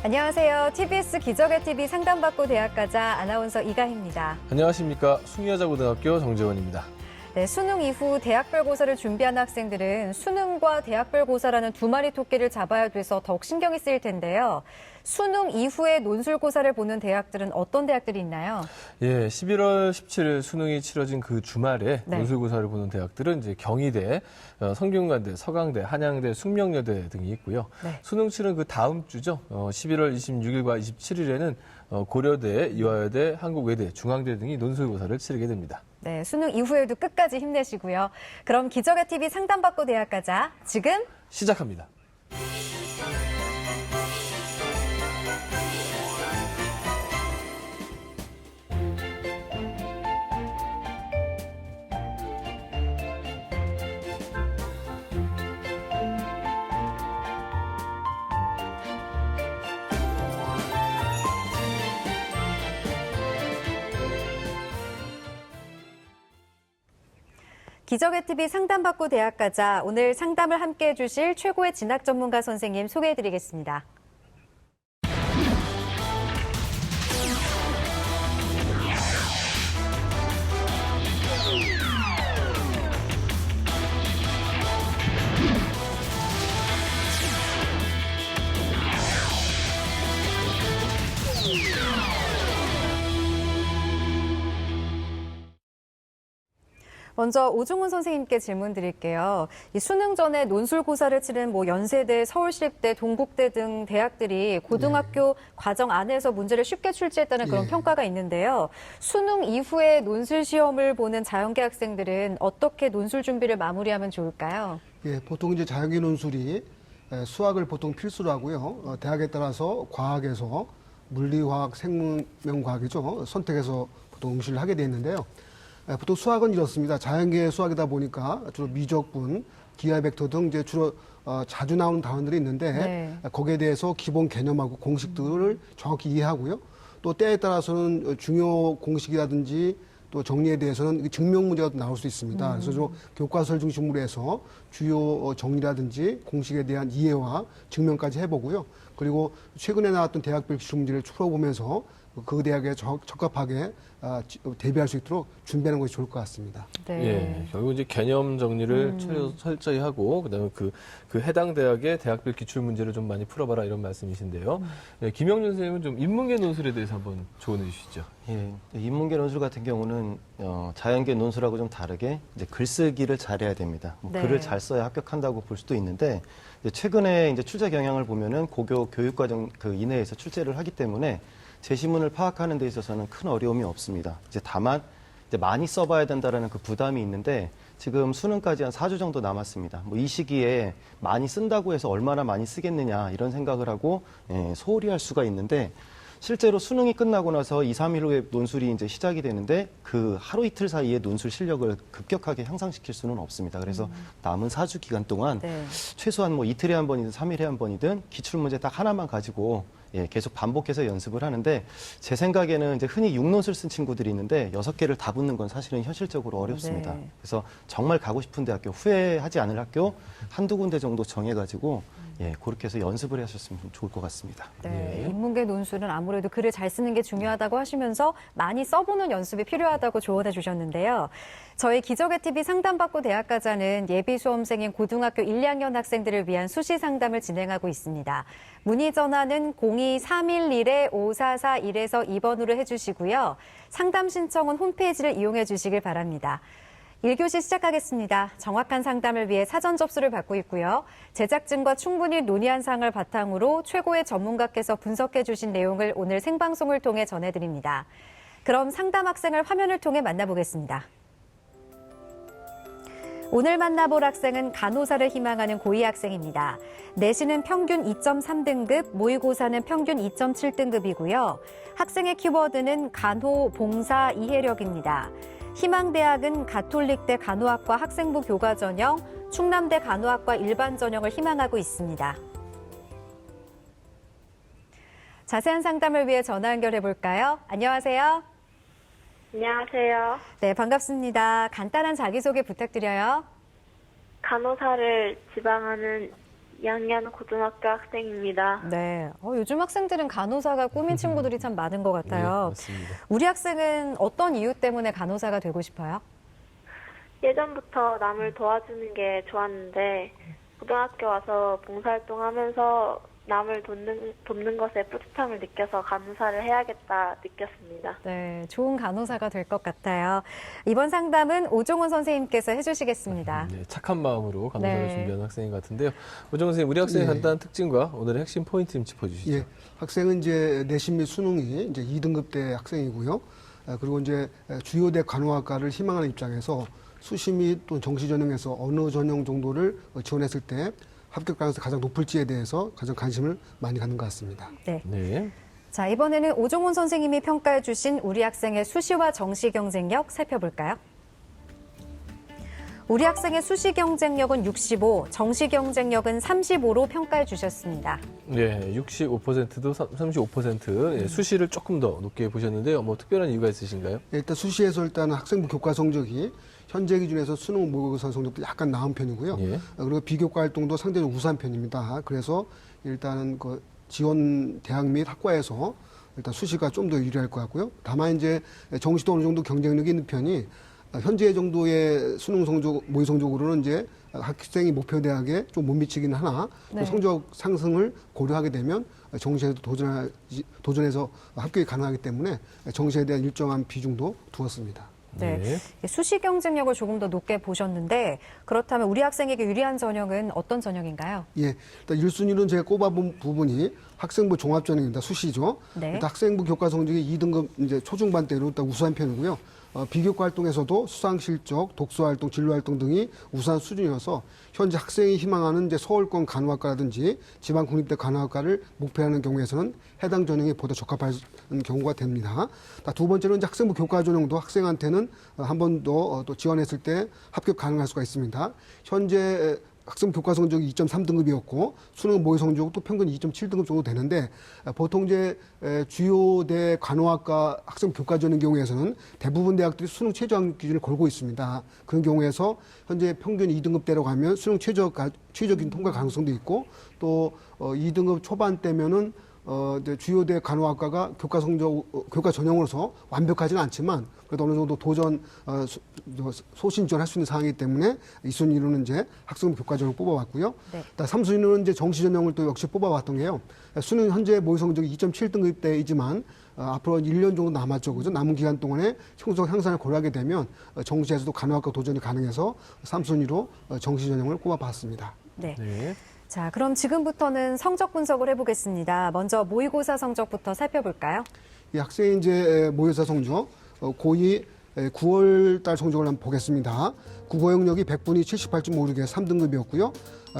안녕하세요. TBS 기적의 TV 상담받고 대학가자 아나운서 이가희입니다. 안녕하십니까. 숭여자고등학교 정재원입니다. 네, 수능 이후 대학별 고사를 준비하는 학생들은 수능과 대학별 고사라는 두 마리 토끼를 잡아야 돼서 더욱 신경이 쓰일 텐데요. 수능 이후에 논술고사를 보는 대학들은 어떤 대학들이 있나요? 예, 11월 17일 수능이 치러진 그 주말에 네. 논술고사를 보는 대학들은 이제 경희대, 성균관대, 서강대, 한양대, 숙명여대 등이 있고요. 네. 수능 치른 그 다음 주죠. 11월 26일과 27일에는 고려대, 이화여대, 한국외대, 중앙대 등이 논술고사를 치르게 됩니다. 네, 수능 이후에도 끝까지 힘내시고요. 그럼 기적의 TV 상담받고 대학가자 지금 시작합니다. 기적의 TV 상담받고 대학가자 오늘 상담을 함께해 주실 최고의 진학 전문가 선생님 소개해 드리겠습니다. 먼저 오중훈 선생님께 질문 드릴게요. 이 수능 전에 논술고사를 치른 연세대, 서울시립대, 동국대 등 대학들이 고등학교 과정 안에서 문제를 쉽게 출제했다는 그런 평가가 있는데요. 수능 이후에 논술 시험을 보는 자연계 학생들은 어떻게 논술 준비를 마무리하면 좋을까요? 예, 보통 이제 자연계 논술이 수학을 보통 필수로 하고요. 대학에 따라서 과학에서 물리화학, 생명과학이죠. 선택해서 보통 응시를 하게 돼 있는데요. 보통 수학은 이렇습니다. 자연계 수학이다 보니까 주로 미적분, 기하 벡터 등 이제 주로 자주 나오는 단원들이 있는데 거기에 대해서 기본 개념하고 공식들을 정확히 이해하고요. 또 때에 따라서는 중요 공식이라든지 또 정리에 대해서는 증명 문제가 나올 수 있습니다. 그래서 좀 교과서를 중심으로 해서 주요 정리라든지 공식에 대한 이해와 증명까지 해보고요. 그리고 최근에 나왔던 대학별 기출 문제를 풀어보면서 그 대학에 적합하게 대비할 수 있도록 준비하는 것이 좋을 것 같습니다. 네. 예, 결국 이제 개념 정리를 철저히 하고 그다음에 그 해당 대학의 대학별 기출 문제를 좀 많이 풀어봐라 이런 말씀이신데요. 예, 김영준 선생님은 좀 인문계 논술에 대해서 한번 조언해 주시죠. 예, 인문계 논술 같은 경우는 자연계 논술하고 좀 다르게 이제 글쓰기를 잘해야 됩니다. 글을 잘 써야 합격한다고 볼 수도 있는데 이제 최근에 이제 출제 경향을 보면은 고교 교육과정 그 이내에서 출제를 하기 때문에 제시문을 파악하는 데 있어서는 큰 어려움이 없습니다. 이제 다만 이제 많이 써봐야 된다라는 그 부담이 있는데 지금 수능까지 한 4주 정도 남았습니다. 이 시기에 많이 쓴다고 해서 얼마나 많이 쓰겠느냐 이런 생각을 하고 소홀히 할 수가 있는데 실제로 수능이 끝나고 나서 2, 3일 후에 논술이 이제 시작이 되는데 그 하루 이틀 사이에 논술 실력을 급격하게 향상시킬 수는 없습니다. 그래서 남은 4주 기간 동안 최소한 이틀에 한 번이든 3일에 한 번이든 기출문제 딱 하나만 가지고 계속 반복해서 연습을 하는데 제 생각에는 이제 흔히 6논술 쓴 친구들이 있는데 6개를 다 붙는 건 사실은 현실적으로 어렵습니다. 그래서 정말 가고 싶은 대학교, 후회하지 않을 학교 한두 군데 정도 정해가지고 그렇게 해서 연습을 하셨으면 좋을 것 같습니다. 네, 인문계 논술은 아무래도 글을 잘 쓰는 게 중요하다고 하시면서 많이 써보는 연습이 필요하다고 조언해 주셨는데요. 저희 기적의 TV 상담받고 대학가자는 예비 수험생인 고등학교 1, 2학년 학생들을 위한 수시 상담을 진행하고 있습니다. 문의 전화는 02-311-5441에서 2번으로 해주시고요. 상담 신청은 홈페이지를 이용해 주시길 바랍니다. 1교시 시작하겠습니다. 정확한 상담을 위해 사전 접수를 받고 있고요. 제작진과 충분히 논의한 사항을 바탕으로 최고의 전문가께서 분석해 주신 내용을 오늘 생방송을 통해 전해드립니다. 그럼 상담 학생을 화면을 통해 만나보겠습니다. 오늘 만나볼 학생은 간호사를 희망하는 고2 학생입니다. 내신은 평균 2.3등급, 모의고사는 평균 2.7등급이고요. 학생의 키워드는 간호, 봉사, 이해력입니다. 희망대학은 가톨릭대 간호학과 학생부 교과 전형, 충남대 간호학과 일반 전형을 희망하고 있습니다. 자세한 상담을 위해 전화 연결해 볼까요? 안녕하세요. 안녕하세요. 네, 반갑습니다. 간단한 자기소개 부탁드려요. 간호사를 지망하는 2학년 고등학교 학생입니다. 네. 요즘 학생들은 간호사가 꿈인 친구들이 참 많은 것 네, 같아요. 맞습니다. 우리 학생은 어떤 이유 때문에 간호사가 되고 싶어요? 예전부터 남을 도와주는 게 좋았는데 고등학교 와서 봉사활동 하면서 남을 돕는 것에 뿌듯함을 느껴서 간호사를 해야겠다 느꼈습니다. 네, 좋은 간호사가 될 것 같아요. 이번 상담은 오종훈 선생님께서 해주시겠습니다. 네, 착한 마음으로 간호사를 네. 준비한 학생인 것 같은데요. 오정훈 선생님, 우리 학생의 네. 간단한 특징과 오늘의 핵심 포인트 좀 짚어주시죠. 예, 학생은 이제 내신 및 수능이 이제 2등급대 학생이고요. 그리고 이제 주요대 간호학과를 희망하는 입장에서 수시 및 또 정시 전형에서 어느 전형 정도를 지원했을 때 합격 가능성이 가장 높을지에 대해서 가장 관심을 많이 갖는 것 같습니다. 네. 네. 자, 이번에는 오종훈 선생님이 평가해 주신 우리 학생의 수시와 정시 경쟁력 살펴볼까요? 우리 학생의 수시 경쟁력은 65, 정시 경쟁력은 35로 평가해 주셨습니다. 네, 65%도 35%, 예, 수시를 조금 더 높게 보셨는데요. 뭐 특별한 이유가 있으신가요? 일단 수시에서 일단 학생부 교과 성적이 현재 기준에서 수능 모의고사 성적도 약간 나은 편이고요. 예. 그리고 비교과 활동도 상대적으로 우수한 편입니다. 그래서 일단은 그 지원 대학 및 학과에서 일단 수시가 좀 더 유리할 것 같고요. 다만 이제 정시도 어느 정도 경쟁력이 있는 편이 현재 정도의 수능 성적, 모의 성적으로는 이제 학생이 목표 대학에 좀 못 미치긴 하나 또 네. 성적 상승을 고려하게 되면 정시에도 도전해서 합격이 가능하기 때문에 정시에 대한 일정한 비중도 두었습니다. 네. 수시 경쟁력을 조금 더 높게 보셨는데 그렇다면 우리 학생에게 유리한 전형은 어떤 전형인가요? 예, 일단 1순위는 제가 꼽아본 부분이 학생부 종합전형입니다. 수시죠. 네. 일단 학생부 교과 성적이 2등급 이제 초중반대로 일단 우수한 편이고요. 비교과 활동에서도 수상 실적, 독서 활동, 진로 활동 등이 우수한 수준이어서 현재 학생이 희망하는 이제 서울권 간호학과라든지 지방 국립대 간호학과를 목표하는 경우에서는 해당 전형이 보다 적합한 경우가 됩니다. 두 번째는 이제 학생부 교과 전형도 학생한테는 한 번 더 또 지원했을 때 합격 가능할 수가 있습니다. 현재 학생 교과 성적이 2.3등급이었고 수능 모의 성적도 평균 2.7등급 정도 되는데 보통 이제 주요대 간호학과 학생 교과 전형 경우에서는 대부분 대학들이 수능 최저 학력 기준을 걸고 있습니다. 그런 경우에서 현재 평균 2등급대로 가면 수능 최저긴 통과 가능성도 있고 또 2등급 초반대면은 이제 주요대 간호학과가 교과 전형으로서 완벽하지는 않지만 그래도 어느 정도 소신지원할 수 있는 상황이기 때문에 2순위로는 이제 학생부 교과 전형을 뽑아왔고요. 네. 3순위로는 이제 정시 전형을 또 역시 뽑아왔던 게요. 수능 현재 모의 성적이 2.7등급대이지만 앞으로 1년 정도 남았죠. 그죠? 남은 기간 동안에 성적 향상을 고려하게 되면 정시에서도 간호학과 도전이 가능해서 3순위로 정시 전형을 꼽아봤습니다. 네. 네. 자, 그럼 지금부터는 성적 분석을 해보겠습니다. 먼저 모의고사 성적부터 살펴볼까요? 이 학생이 이제 모의고사 성적 고2 9월 달 성적을 한번 보겠습니다. 국어 영역이 100분이 78.56에 3등급이었고요.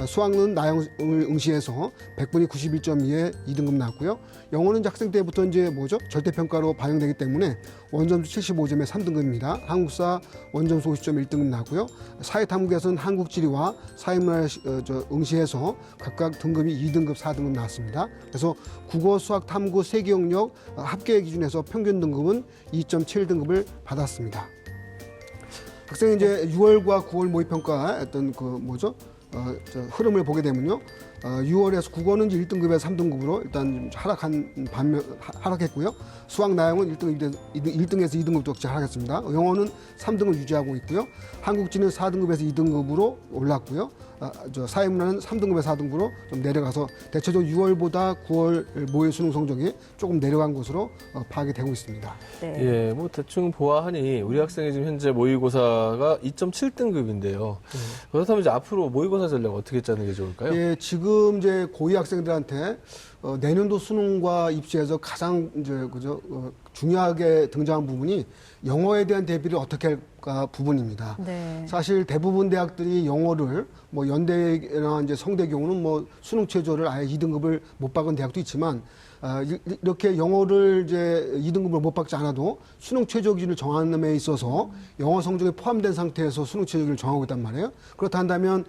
수학은 나영을 응시해서 100분이 91.2에 2등급 나왔고요. 영어는 이제 학생 때부터 이제 절대평가로 반영되기 때문에 원점수 75점에 3등급입니다. 한국사 원점수 50점 1등급 나왔고요. 사회탐구에서는 한국지리와 사회문화 응시해서 각각 등급이 2등급, 4등급 나왔습니다. 그래서 국어, 수학, 탐구, 세계 영역 합계 기준에서 평균 등급은 2.7등급을 받았습니다. 학생이 이제 6월과 9월 모의평가 어떤 흐름을 보게 되면요. 6월에서 국어는 1등급에서 3등급으로 일단 하락했고요. 수학 나영은 1등에서 2등급 역시 하락했습니다. 영어는 3등을 유지하고 있고요. 한국지는 4등급에서 2등급으로 올랐고요. 사회문화는 3등급에서 4등급으로 좀 내려가서 대체적으로 6월보다 9월 모의 수능 성적이 조금 내려간 것으로 파악이 되고 있습니다. 네. 예, 뭐 대충 보아하니 우리 학생이 지금 현재 모의고사가 2.7등급인데요. 그렇다면 이제 앞으로 모의고사 전략 어떻게 짜는 게 좋을까요? 예, 지금 이제 고2 학생들한테 내년도 수능과 입시에서 가장 이제 중요하게 등장한 부분이 영어에 대한 대비를 어떻게 할까 부분입니다. 네. 사실 대부분 대학들이 영어를 연대나 이제 성대 경우는 수능 최저를 아예 2등급을 못 박은 대학도 있지만 이렇게 영어를 이제 2등급을 못 박지 않아도 수능 최저 기준을 정하는 데 있어서 영어 성적에 포함된 상태에서 수능 최저 기준을 정하고 있단 말이에요. 그렇다 한다면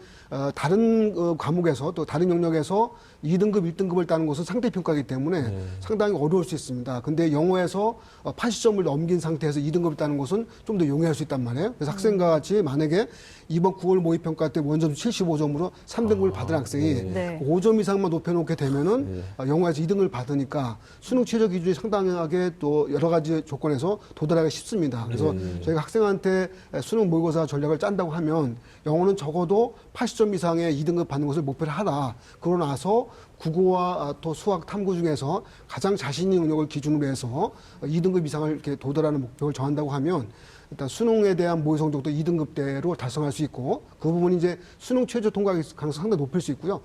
다른 과목에서 또 다른 영역에서 2등급, 1등급을 따는 것은 상대평가이기 때문에 상당히 어려울 수 있습니다. 근데 영어에서 80점을 넘긴 상태에서 2등급을 따는 것은 좀 더 용이할 수 있단 말이에요. 그래서 학생과 같이 만약에 이번 9월 모의평가 때 원점수 75점으로 3등급을 받은 학생이 네. 5점 이상만 높여놓게 되면은 영어에서 2등을 받으니까 수능 최저 기준이 상당하게 또 여러 가지 조건에서 도달하기 쉽습니다. 그래서 저희가 학생한테 수능 모의고사 전략을 짠다고 하면 영어는 적어도 80점 이상의 2등급 받는 것을 목표로 하라. 그러고 나서 국어와 또 수학, 탐구 중에서 가장 자신 있는 영역을 기준으로 해서 2등급 이상을 이렇게 도달하는 목표를 정한다고 하면 일단 수능에 대한 모의 성적도 2등급대로 달성할 수 있고 그 부분이 이제 수능 최저 통과 가능성 상당히 높일 수 있고요.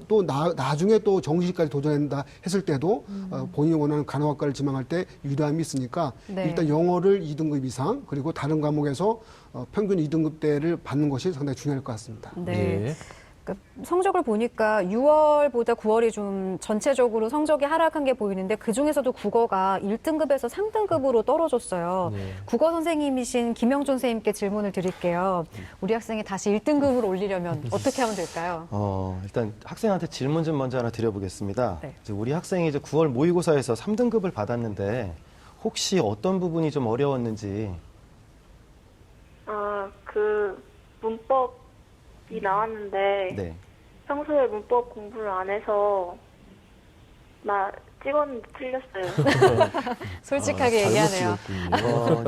또 나중에 또 정시까지 도전한다 했을 때도 본인이 원하는 간호학과를 지망할 때 유리함이 있으니까 네. 일단 영어를 2등급 이상 그리고 다른 과목에서 평균 2등급대를 받는 것이 상당히 중요할 것 같습니다. 네. 예. 그러니까 성적을 보니까 6월보다 9월이 좀 전체적으로 성적이 하락한 게 보이는데 그중에서도 국어가 1등급에서 3등급으로 떨어졌어요. 네. 국어 선생님이신 김영준 선생님께 질문을 드릴게요. 우리 학생이 다시 1등급으로 올리려면 어떻게 하면 될까요? 일단 학생한테 질문 좀 먼저 하나 드려보겠습니다. 네. 이제 우리 학생이 이제 9월 모의고사에서 3등급을 받았는데 혹시 어떤 부분이 좀 어려웠는지. 그 문법이 나왔는데 네. 평소에 문법 공부를 안 해서 나 찍었는데 틀렸어요. 솔직하게 얘기하네요.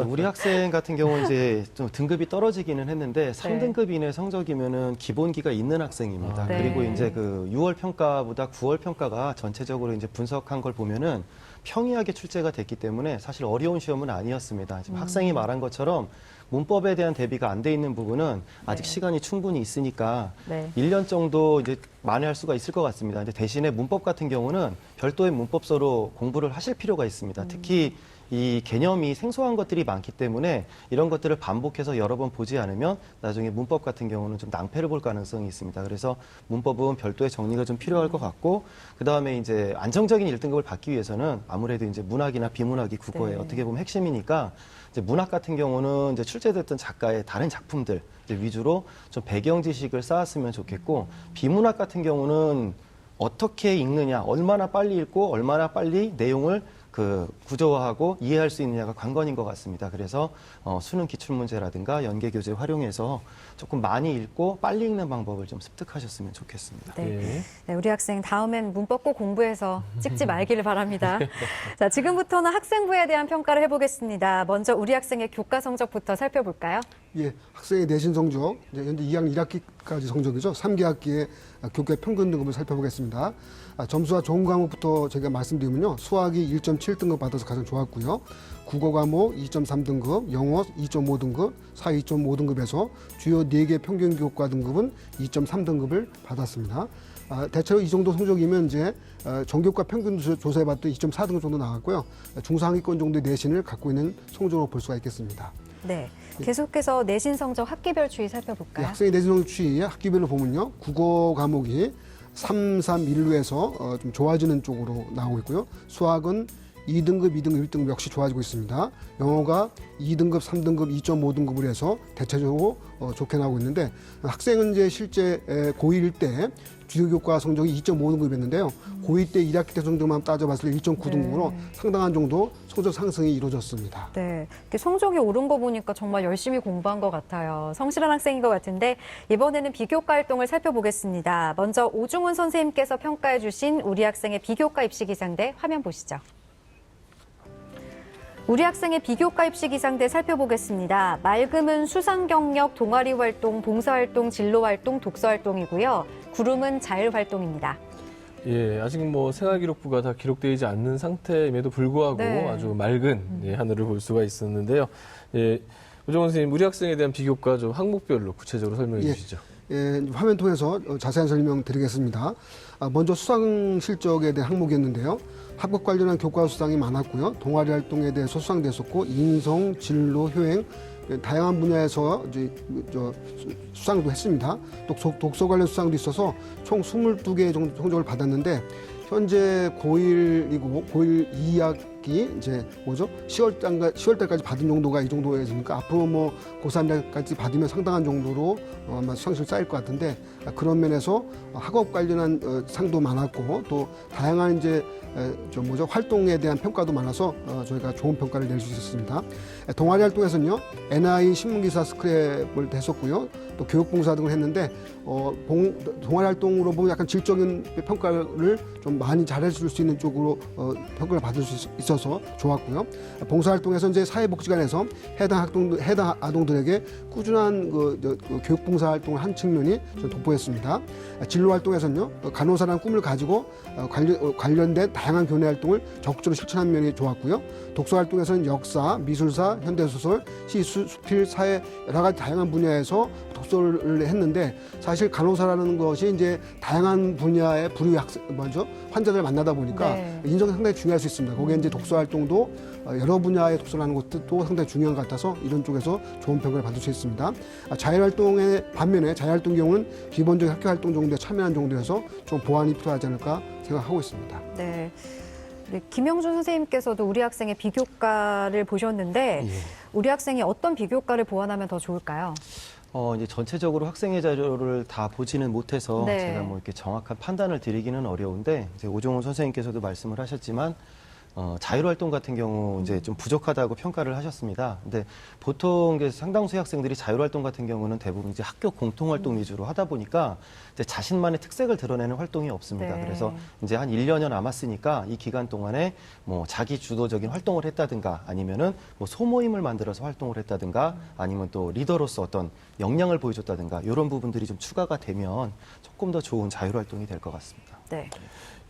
우리 학생 같은 경우는 이제 좀 등급이 떨어지기는 했는데 3등급 이내 성적이면은 기본기가 있는 학생입니다. 네. 그리고 이제 그 6월 평가보다 9월 평가가 전체적으로 이제 분석한 걸 보면은 평이하게 출제가 됐기 때문에 사실 어려운 시험은 아니었습니다. 지금 학생이 말한 것처럼 문법에 대한 대비가 안 돼 있는 부분은 아직 시간이 충분히 있으니까 네. 1년 정도 이제 만회할 수가 있을 것 같습니다. 근데 대신에 문법 같은 경우는 별도의 문법서로 공부를 하실 필요가 있습니다. 특히 이 개념이 생소한 것들이 많기 때문에 이런 것들을 반복해서 여러 번 보지 않으면 나중에 문법 같은 경우는 좀 낭패를 볼 가능성이 있습니다. 그래서 문법은 별도의 정리가 좀 필요할 것 같고 그다음에 이제 안정적인 1등급을 받기 위해서는 아무래도 이제 문학이나 비문학이 국어의 네. 어떻게 보면 핵심이니까 이제 문학 같은 경우는 이제 출제됐던 작가의 다른 작품들 이제 위주로 좀 배경 지식을 쌓았으면 좋겠고 비문학 같은 경우는 어떻게 읽느냐, 얼마나 빨리 읽고 얼마나 빨리 내용을 그 구조화하고 이해할 수 있느냐가 관건인 것 같습니다. 그래서 수능 기출문제라든가 연계교재 활용해서 조금 많이 읽고 빨리 읽는 방법을 좀 습득하셨으면 좋겠습니다. 네. 예. 네, 우리 학생 다음엔 문법 꼭 공부해서 찍지 말기를 바랍니다. 자, 지금부터는 학생부에 대한 평가를 해보겠습니다. 먼저 우리 학생의 교과 성적부터 살펴볼까요? 예, 학생의 내신 성적, 이제 현재 2학년 1학기까지 성적이죠. 3개 학기의 교과 평균 등급을 살펴보겠습니다. 점수와 좋은 과목부터 제가 말씀드리면요. 수학이 1.7등급 받아서 가장 좋았고요. 국어 과목 2.3등급, 영어 2.5등급, 사회 2.5등급에서 주요 4개 평균 교과 등급은 2.3등급을 받았습니다. 대체로 이 정도 성적이면 이제 전교과 평균 조사해봤더니 2.4등급 정도 나왔고요. 중상위권 정도의 내신을 갖고 있는 성적으로 볼 수가 있겠습니다. 네. 계속해서 내신 성적 학기별 추이 예, 살펴볼까요? 학생의 내신 성적 추이 학기별로 보면요. 국어 과목이 3, 3, 1루에서 좀 좋아지는 쪽으로 나오고 있고요. 수학은 2등급, 2등급, 1등급 역시 좋아지고 있습니다. 영어가 2등급, 3등급, 2.5등급을 해서 대체적으로 좋게 나오고 있는데 학생은 이제 실제 고1 때 주요 교과 성적이 2.5등급이었는데요. 고2 때 1학기 때 성적만 따져봤을 때 1.9등급으로 상당한 정도 성적 상승이 이루어졌습니다. 네, 이렇게 성적이 오른 거 보니까 정말 열심히 공부한 것 같아요. 성실한 학생인 것 같은데 이번에는 비교과 활동을 살펴보겠습니다. 먼저 오중훈 선생님께서 평가해 주신 우리 학생의 비교과 입시 기상대 화면 보시죠. 우리 학생의 비교과 입시 기상대 살펴보겠습니다. 맑음은 수상 경력, 동아리 활동, 봉사 활동, 진로 활동, 독서 활동이고요. 구름은 자율 활동입니다. 예, 아직 뭐 생활기록부가 다 기록되지 않는 상태임에도 불구하고 네. 아주 맑은 하늘을 볼 수가 있었는데요. 예, 오정원 선생님, 우리 학생에 대한 비교과 좀 항목별로 구체적으로 설명해 예. 주시죠. 예, 화면 통해서 자세한 설명 드리겠습니다. 먼저 수상 실적에 대한 항목이었는데요. 학업 관련한 교과 수상이 많았고요. 동아리 활동에 대해서 수상됐었고 인성, 진로, 효행 다양한 분야에서 이제 수상도 했습니다. 또 독서 관련 수상도 있어서 총 22개 정도 성적을 받았는데 현재 고1이고 고1 2학 학기 이제 10월 달까지 받은 정도가 이 정도였으니까 앞으로 뭐 고3 때까지 받으면 상당한 정도로 아마 수강실 쌓일 것 같은데 그런 면에서 학업 관련한 상도 많았고 또 다양한 이제 활동에 대한 평가도 많아서 저희가 좋은 평가를 낼 수 있었습니다. 동아리 활동에서는요, NI 신문기사 스크랩을 했었고요, 또 교육봉사 등을 했는데 동아리 활동으로 보면 약간 질적인 평가를 좀 많이 잘해줄 수 있는 쪽으로 평가를 받을 수 있어서 좋았고요. 봉사활동에서 이제 사회복지관에서 해당 아동들에게 꾸준한 교육봉사 활동을 한 측면이 좀 돋보였습니다. 진로활동에서는요, 간호사라는 꿈을 가지고 관련된 다양한 교내 활동을 적극적으로 실천한 면이 좋았고요. 독서활동에서는 역사, 미술사, 현대소설, 시, 수필, 사회 여러 가지 다양한 분야에서 독서를 했는데 사실 간호사라는 것이 이제 다양한 분야의 환자들을 만나다 보니까 네. 인성이 상당히 중요할 수 있습니다. 거기에 이제 독서 활동도 여러 분야의 독서를 하는 것도 상당히 중요한 것 같아서 이런 쪽에서 좋은 평가를 받을 수 있습니다. 자율활동의 반면에 자율활동 경우는 기본적인 학교 활동 정도에 참여한 정도여서 좀 보완이 필요하지 않을까 생각하고 있습니다. 네. 네, 김영준 선생님께서도 우리 학생의 비교과를 보셨는데 예. 우리 학생이 어떤 비교과를 보완하면 더 좋을까요? 이제 전체적으로 학생의 자료를 다 보지는 못해서 네. 제가 뭐 이렇게 정확한 판단을 드리기는 어려운데 이제 오종훈 선생님께서도 말씀을 하셨지만 자율활동 같은 경우 이제 좀 부족하다고 평가를 하셨습니다. 근데 보통 이제 상당수의 학생들이 자율활동 같은 경우는 대부분 이제 학교 공통활동 위주로 하다 보니까 이제 자신만의 특색을 드러내는 활동이 없습니다. 네. 그래서 이제 한 1년여 남았으니까 이 기간 동안에 뭐 자기 주도적인 활동을 했다든가 아니면은 뭐 소모임을 만들어서 활동을 했다든가 아니면 또 리더로서 어떤 역량을 보여줬다든가 이런 부분들이 좀 추가가 되면 조금 더 좋은 자율활동이 될 것 같습니다. 네.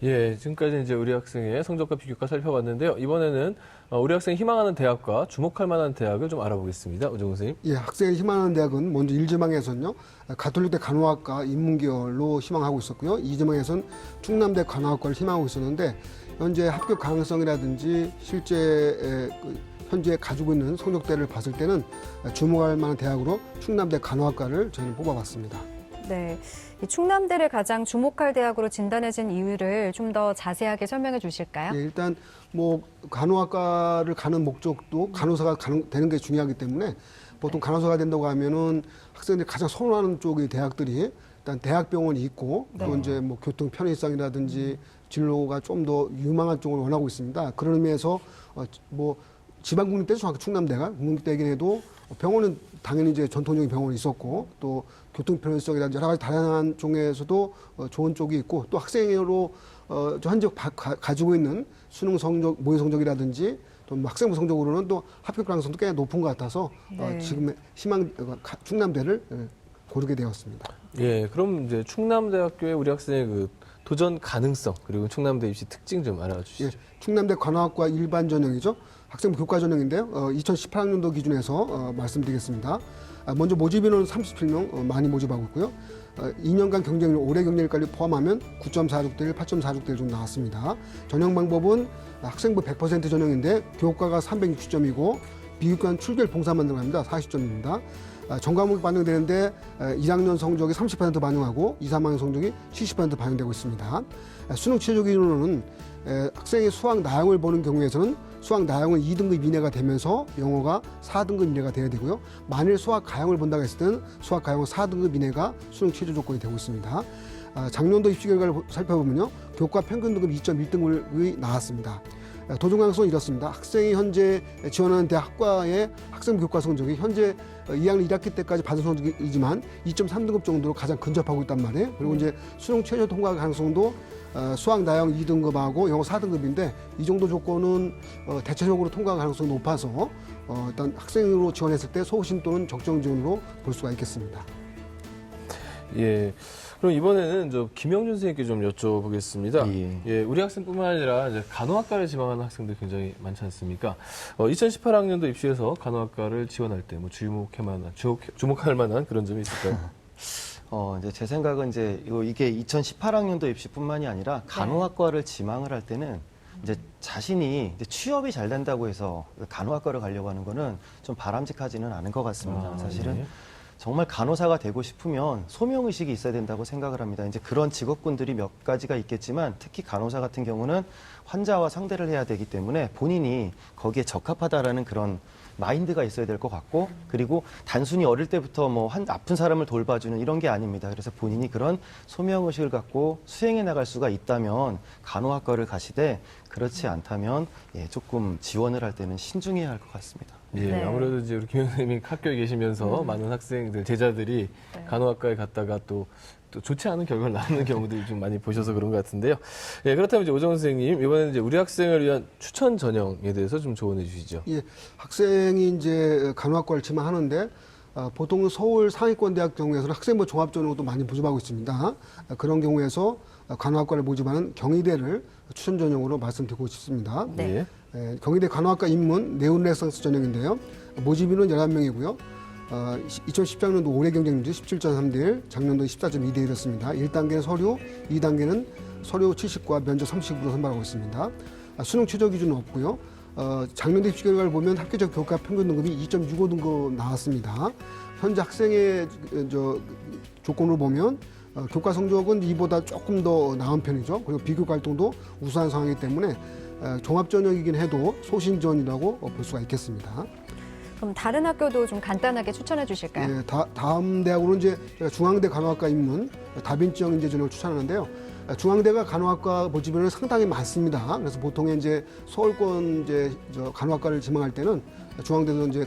예, 지금까지 이제 우리 학생의 성적과 비교과 살펴봤는데요. 이번에는 우리 학생이 희망하는 대학과 주목할 만한 대학을 좀 알아보겠습니다. 오정훈 선생님. 예, 학생이 희망하는 대학은 먼저 1지망에서는요, 가톨릭대 간호학과 인문계열로 희망하고 있었고요. 2지망에서는 충남대 간호학과를 희망하고 있었는데 현재 합격 가능성이라든지 실제 현재 가지고 있는 성적대를 봤을 때는 주목할 만한 대학으로 충남대 간호학과를 저희는 뽑아봤습니다. 네. 이 충남대를 가장 주목할 대학으로 진단해진 이유를 좀 더 자세하게 설명해 주실까요? 예, 일단 뭐 간호학과를 가는 목적도 간호사가 되는 게 중요하기 때문에 보통 간호사가 된다고 하면은 학생들이 가장 선호하는 쪽의 대학들이 일단 대학병원이 있고 또 이제 뭐 교통 편의성이라든지 진로가 좀 더 유망한 쪽을 원하고 있습니다. 그런 의미에서 뭐 지방국립대 정확히 충남대가 국립대이긴 해도 병원은 당연히 이제 전통적인 병원이 있었고 또 교통 편의성이라든지 여러 가지 다양한 쪽에서도 좋은 쪽이 있고 또 학생으로 현재 가지고 있는 수능 성적, 모의 성적이라든지 또 학생부 성적으로는 또 합격 가능성도 꽤 높은 것 같아서 네. 지금 충남대를 고르게 되었습니다. 예, 그럼 이제 충남대학교의 우리 학생의 그 도전 가능성 그리고 충남대 입시 특징 좀 알아주시죠. 예, 충남대 간호학과 일반 전형이죠. 학생부 교과 전형인데요. 2018학년도 기준에서 말씀드리겠습니다. 먼저 모집 인원은 37명 많이 모집하고 있고요. 2년간 경쟁률, 올해 경쟁률까지 포함하면 9.46대 1, 8.46대 1 정도 나왔습니다. 전형 방법은 학생부 100% 전형인데 교과가 360점이고 비교과는 출결 봉사만 들어갑니다. 40점입니다. 전 과목이 반영되는데 1학년 성적이 30% 반영하고 2, 3학년 성적이 70% 반영되고 있습니다. 수능 최저 기준으로는 학생이 수학 나형을 보는 경우에서는 수학 나형은 2등급 이내가 되면서 영어가 4등급 이내가 돼야 되고요. 만일 수학 가형을 본다고 했을 때는 수학 가형은 4등급 이내가 수능 최저 조건이 되고 있습니다. 작년도 입시 결과를 살펴보면요. 교과 평균 등급 2.1등급이 나왔습니다. 도전 가능성은 이렇습니다. 학생이 현재 지원하는 대학과의 학생부 교과 성적이 현재 2학년 1학기 때까지 받은 성적이지만 2.3등급 정도로 가장 근접하고 있단 말이에요. 그리고 이제 수능 최저 통과 가능성도 수학 나형 2등급하고 영어 4등급인데 이 정도 조건은 대체적으로 통과 가능성이 높아서 일단 학생으로 지원했을 때 소신 또는 적정 지원으로 볼 수가 있겠습니다. 예. 그럼 이번에는 저 김영준 선생님께 좀 여쭤보겠습니다. 예, 우리 학생뿐만 아니라 이제 간호학과를 지망하는 학생들 굉장히 많지 않습니까? 2018학년도 입시에서 간호학과를 지원할 때 뭐 주목할 만한 그런 점이 있을까요? 이제 제 생각은 이제 이게 2018학년도 입시뿐만이 아니라 간호학과를 지망을 할 때는 이제 자신이 이제 취업이 잘 된다고 해서 간호학과를 가려고 하는 거는 좀 바람직하지는 않은 것 같습니다. 사실은. 네. 정말 간호사가 되고 싶으면 소명의식이 있어야 된다고 생각을 합니다. 이제 그런 직업군들이 몇 가지가 있겠지만 특히 간호사 같은 경우는 환자와 상대를 해야 되기 때문에 본인이 거기에 적합하다라는 그런 마인드가 있어야 될 것 같고, 그리고 단순히 어릴 때부터 뭐 아픈 사람을 돌봐주는 이런 게 아닙니다. 그래서 본인이 그런 소명의식을 갖고 수행해 나갈 수가 있다면 간호학과를 가시되, 그렇지 않다면 조금 지원을 할 때는 신중해야 할 것 같습니다. 예, 네. 아무래도 이제 우리 김 선생님이 학교에 계시면서 많은 학생들, 제자들이 간호학과에 갔다가 또 좋지 않은 결과를 낳는 경우들이 좀 많이 보셔서 그런 것 같은데요. 예, 그렇다면 이제 오정훈 선생님, 이번에는 이제 우리 학생을 위한 추천 전형에 대해서 좀 조언해 주시죠. 예, 학생이 이제 간호학과를 지망하는데 보통 서울 상위권 대학 경우에서는 학생부 종합전형도 많이 모집하고 있습니다. 그런 경우에서 간호학과를 모집하는 경희대를 추천 전형으로 말씀드리고 싶습니다. 네. 예. 경희대 간호학과 입문 네오레상스 전형인데요. 모집인은 11명이고요. 2013년도 올해 경쟁률이 17.3대 1, 작년도 14.2대 1이었습니다. 1단계는 서류, 2단계는 서류 70과 면접 30으로 선발하고 있습니다. 수능 최저 기준은 없고요. 작년도 입시 결과를 보면 학교적 교과 평균 등급이 2.65등급 나왔습니다. 현재 학생의 조건을 보면 교과 성적은 이보다 조금 더 나은 편이죠. 그리고 비교과 활동도 우수한 상황이기 때문에 종합전형이긴 해도 소신전이라고 볼 수가 있겠습니다. 그럼 다른 학교도 좀 간단하게 추천해 주실까요? 예, 다음 대학으로는 이제 제가 중앙대 간호학과 입문 다빈치형 인재 전형을 추천하는데요. 중앙대가 간호학과 모집인은 상당히 많습니다. 그래서 보통 이제 서울권 이제 간호학과를 지망할 때는 중앙대도 이제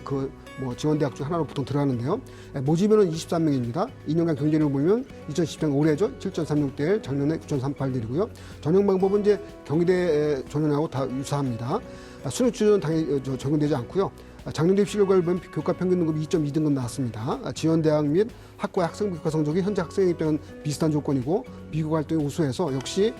지원 대학 중 하나로 보통 들어가는데요. 모집인은 23명입니다. 2년간 경쟁률을 보면 2010년 올해죠. 7.36대 1, 작년에 9.38대 1이고요. 전형 방법은 이제 경희대 전형하고 다 유사합니다. 수능 추천은 당연히 적용되지 않고요. 작년 입시 결과를 보면 교과 평균 등급이 2.2등급 나왔습니다. 지원 대학 및 학과의 학생부 교과 성적이 현재 학생 입장은 비슷한 조건이고 비교 활동이 우수해서 역시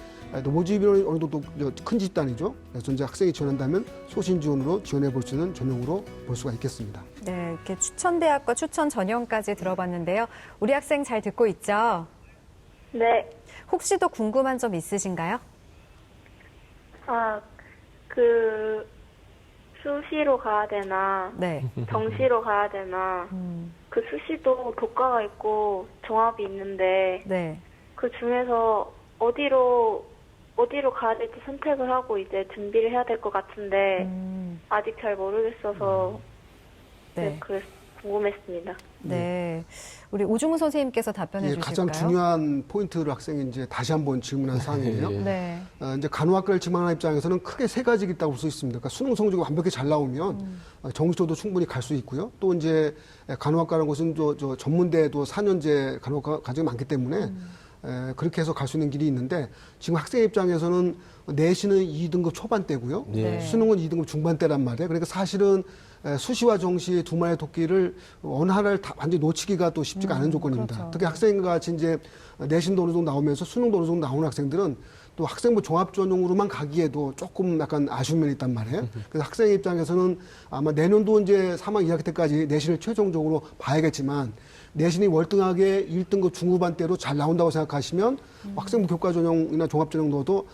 모집인은 어느 정도 큰 집단이죠. 그래서 이제 학생이 지원한다면 소신 지원으로 지원해 볼 수 있는 전형으로 볼 수가 있겠습니다. 네, 이렇게 추천 대학과 추천 전형까지 들어봤는데요. 우리 학생 잘 듣고 있죠? 네. 혹시 더 궁금한 점 있으신가요? 수시로 가야 되나, 네. 정시로 가야 되나, 그 수시도 교과가 있고 종합이 있는데, 네. 그 중에서 어디로 가야 될지 선택을 하고 이제 준비를 해야 될 것 같은데, 아직 잘 모르겠어서, 네. 그래서 궁금했습니다. 네. 우리 오중훈 선생님께서 답변해 예, 주실까요? 가장 중요한 포인트를 학생이 이제 다시 한번 질문한 사항이에요. 예. 네. 이제 간호학과를 지망하는 입장에서는 크게 세 가지가 있다고 볼 수 있습니다. 그러니까 수능 성적이 완벽히 잘 나오면 정시조도 충분히 갈 수 있고요. 또 이제 간호학과라는 곳은 저 전문대도 4년제 간호학과 과정이 많기 때문에 그렇게 해서 갈 수 있는 길이 있는데 지금 학생 입장에서는 내신은 2등급 초반대고요. 네. 수능은 2등급 중반대란 말이에요. 그러니까 사실은 수시와 정시 두 마리의 토끼를 어느 하나를 다 완전히 놓치기가 또 쉽지가 않은 조건입니다. 그렇죠. 특히 학생과 같이 이제 내신도 어느 정도 나오면서 수능도 어느 정도 나오는 학생들은 또 학생부 종합전형으로만 가기에도 조금 약간 아쉬운 면이 있단 말이에요. 그래서 학생 입장에서는 아마 내년도 이제 3학 2학기 때까지 내신을 최종적으로 봐야겠지만 내신이 월등하게 1등급 중후반대로 잘 나온다고 생각하시면 학생부 교과전형이나 종합전형도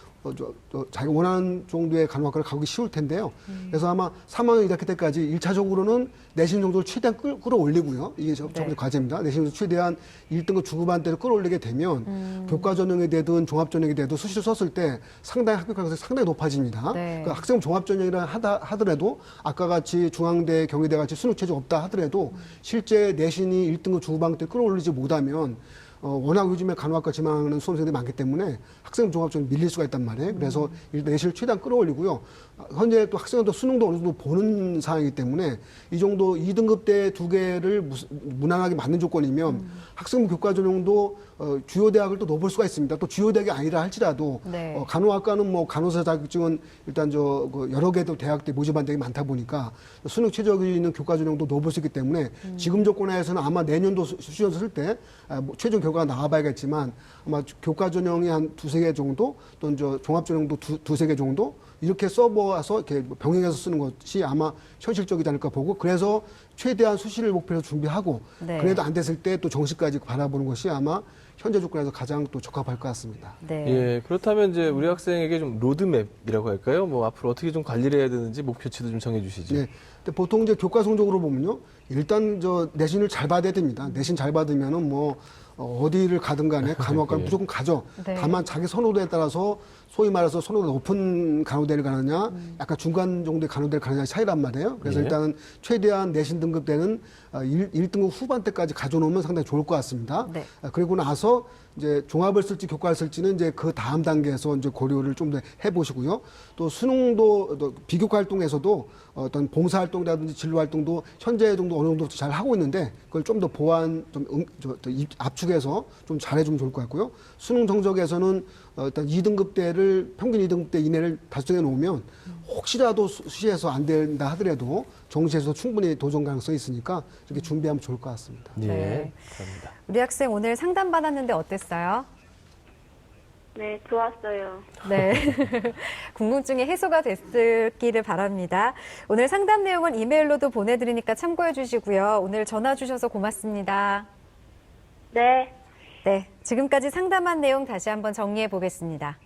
자기가 원하는 정도의 간호학과를 가기 쉬울 텐데요. 그래서 아마 3학년 2학기 때까지 1차적으로는 내신 정도를 최대한 끌어올리고요. 이게 첫 번째 과제입니다. 내신 정도 최대한 1등급 중후반대로 끌어올리게 되면 교과전형에 되든 종합전형에 되든 수시를 썼을 때 상당히 합격 가능성이 상당히 높아집니다. 네. 그러니까 학생 종합전형이라 하더라도 아까 같이 중앙대, 경희대 같이 수능 최저 없다 하더라도 실제 내신이 1등급 중후반대로 끌어올리지 못하면 워낙 요즘에 간호학과 지망하는 수험생들이 많기 때문에 학생 종합전형 밀릴 수가 있단 말이에요. 그래서 일단 내신을 최대한 끌어올리고요. 현재 또 학생은 수능도 어느 정도 보는 상황이기 때문에 이 정도 2등급대 두 개를 무난하게 맞는 조건이면 학생부 교과전형도 주요 대학을 또 넣어볼 수가 있습니다. 또 주요 대학이 아니라 할지라도 네. 간호학과는 뭐 간호사 자격증은 일단 여러 개도 대학대 모집한 대학이 많다 보니까 수능 최저기 있는 교과전형도 넣어볼 수 있기 때문에 지금 조건에서는 아마 내년도 수시원 쓸 때 최종 결과가 나와봐야겠지만 아마 교과전형이 한 두세 개 정도 또는 종합전형도 두세 개 정도 이렇게 써보아서 이렇게 병행해서 쓰는 것이 아마 현실적이지 않을까 보고 그래서 최대한 수시를 목표로 준비하고 네. 그래도 안 됐을 때 또 정시까지 바라보는 것이 아마 현재 조건에서 가장 또 적합할 것 같습니다. 네. 예, 그렇다면 이제 우리 학생에게 좀 로드맵이라고 할까요? 뭐 앞으로 어떻게 좀 관리를 해야 되는지 목표치도 좀 정해 주시죠. 네. 근데 보통 이제 교과 성적으로 보면요. 일단 내신을 잘 받아야 됩니다. 내신 잘 받으면은 어디를 가든 간에 간호학과는 예. 무조건 가죠. 네. 다만 자기 선호도에 따라서 소위 말해서 선호도가 높은 간호대를 가느냐, 약간 중간 정도의 간호대를 가느냐 차이란 말이에요. 그래서 예. 일단은 최대한 내신 등급대는 1등급 후반대까지 가져놓으면 상당히 좋을 것 같습니다. 네. 그리고 나서 이제 종합을 쓸지 교과를 쓸지는 이제 그 다음 단계에서 이제 고려를 좀 더 해보시고요. 또 수능도 또 비교과 활동에서도 어떤 봉사 활동이라든지 진로 활동도 현재 정도 어느 정도 잘 하고 있는데 그걸 좀 더 보완 압축해서 좀 잘해주면 좋을 것 같고요. 수능 정적에서는 일단 2등급대를 평균 2등급대 이내를 달성해 놓으면 혹시라도 수시에서 안 된다 하더라도 정시에서 충분히 도전 가능성이 있으니까 이렇게 준비하면 좋을 것 같습니다. 예, 네. 감사합니다. 우리 학생 오늘 상담 받았는데 어땠어요? 네, 좋았어요. 네. 궁금증이 해소가 됐기를 바랍니다. 오늘 상담 내용은 이메일로도 보내드리니까 참고해 주시고요. 오늘 전화 주셔서 고맙습니다. 네. 네. 지금까지 상담한 내용 다시 한번 정리해 보겠습니다.